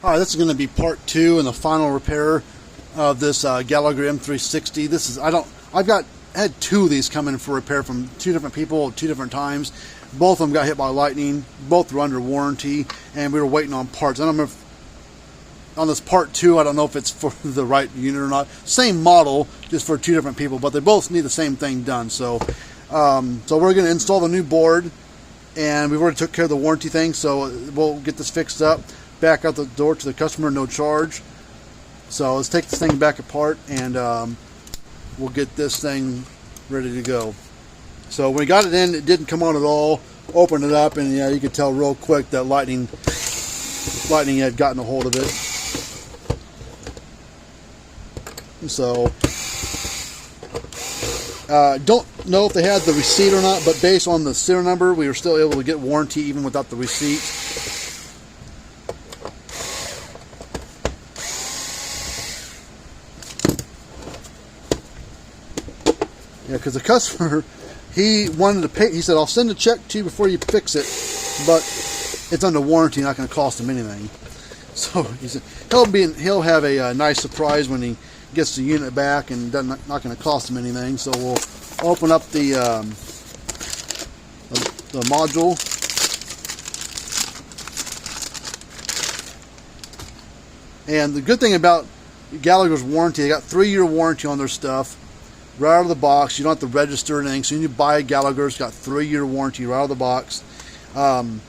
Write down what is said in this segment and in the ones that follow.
Alright, this is going to be part 2 and the final repair of this Gallagher M360. This is, I had 2 of these come in for repair from 2 different people at 2 different times. Both of them got hit by lightning. Both were under warranty, and we were waiting on parts. I don't know if, on this part 2, I don't know if it's for the right unit or not. Same model, just for 2 different people, but they both need the same thing done. So, so we're going to install the new board, and we've already took care of the warranty thing, so we'll get this fixed up. Back out the door to the customer, no charge. So let's take this thing back apart, and we'll get this thing ready to go. So when we got it in, it didn't come on at all. Opened it up, and yeah, you could tell real quick that lightning had gotten a hold of it. So don't know if they had the receipt or not, but based on the serial number, we were still able to get warranty even without the receipt. Yeah, because the customer, he wanted to pay. He said, "I'll send a check to you before you fix it, but it's under warranty, not going to cost him anything." So he said he'll have a nice surprise when he gets the unit back, and not going to cost him anything. So we'll open up the module. And the good thing about Gallagher's warranty, they got 3-year warranty on their stuff. Right out of the box. You don't have to register or anything. So you buy a Gallagher, it's got 3-year warranty right out of the box. And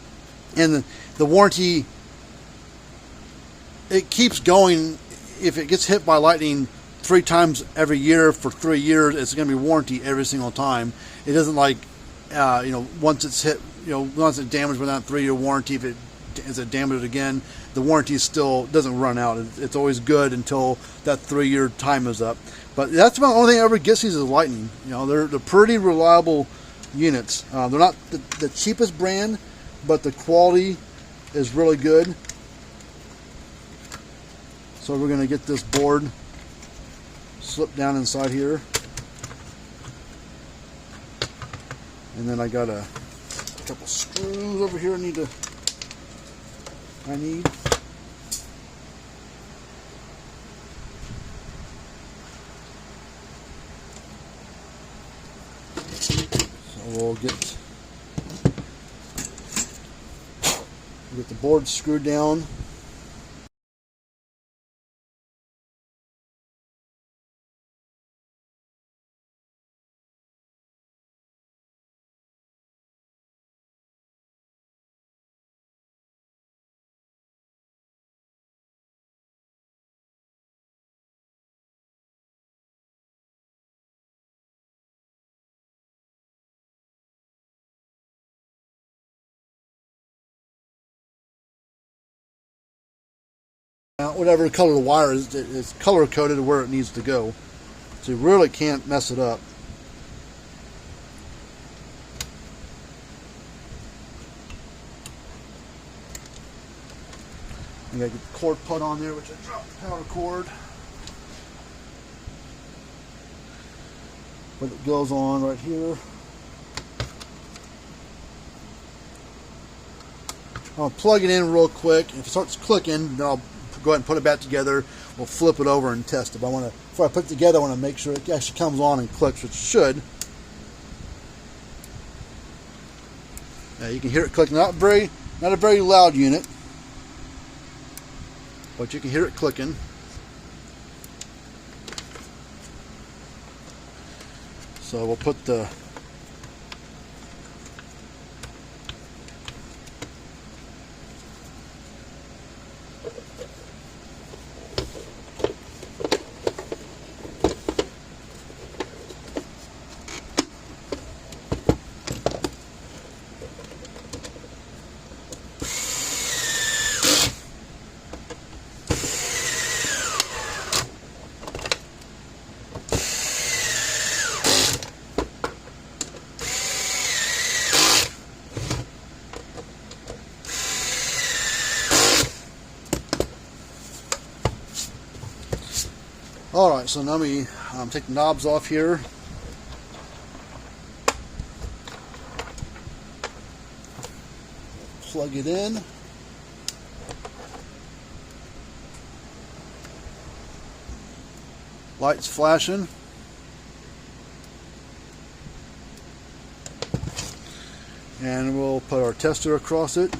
the warranty, it keeps going. If it gets hit by lightning 3 times every year for 3 years, it's going to be warranty every single time. It doesn't like, once it's hit, once it's damaged without 3-year warranty, if it is damaged again, the warranty still doesn't run out. It's always good until that 3-year time is up. But that's about the only thing I ever gets these is lightning. They're pretty reliable units. They're not the cheapest brand, but the quality is really good. So we're going to get this board slipped down inside here. And then I got a couple screws over here I need. We'll get the board screwed down. Whatever color the wire is, it's color coded where it needs to go, so you really can't mess it up. I gotta get the cord put on there, which I dropped the power cord, but it goes on right here. I'll plug it in real quick. If it starts clicking, then I'll go ahead and put it back together. We'll flip it over and test it. But before I put it together, I want to make sure it actually comes on and clicks, which it should. Now you can hear it clicking. Not a very loud unit, but you can hear it clicking. So we'll put the Alright, so now we take the knobs off here. Plug it in. Lights flashing. And we'll put our tester across it.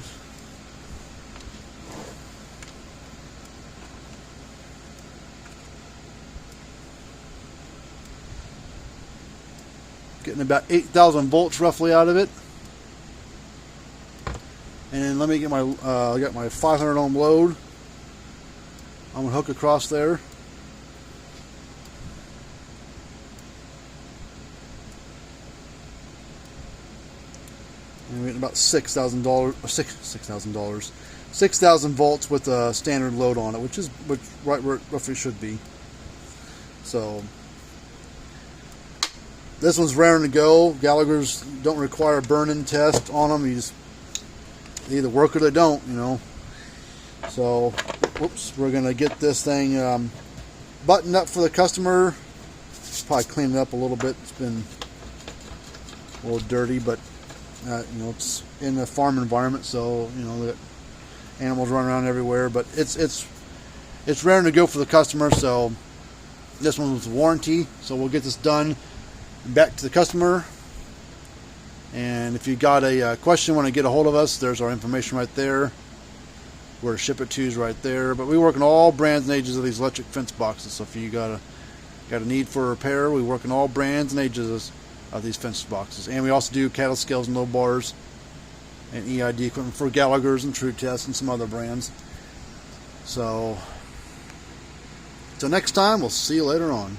Getting about 8,000 volts roughly out of it. And let me get my, I got my 500 ohm load. I'm gonna hook across there. And we're getting about $6,000, 6,000 volts with a standard load on it, which right where it roughly should be. So this one's raring to go. Gallagher's don't require a burn-in test on them. You just either work or they don't, you know. So, whoops, we're gonna get this thing buttoned up for the customer. Probably clean it up a little bit. It's been a little dirty, but you know, it's in a farm environment, so you know, the animals run around everywhere. But it's raring to go for the customer. So this one was warranty, so we'll get this done back to the customer. And if you got a question, want to get a hold of us, there's our information right there. Where to ship it to is right there. But we work in all brands and ages of these electric fence boxes. So if you got a need for a repair, we work in all brands and ages of these fence boxes. And we also do cattle scales and low bars and EID equipment for Gallagher's and True Test and some other brands. So, till next time, we'll see you later on.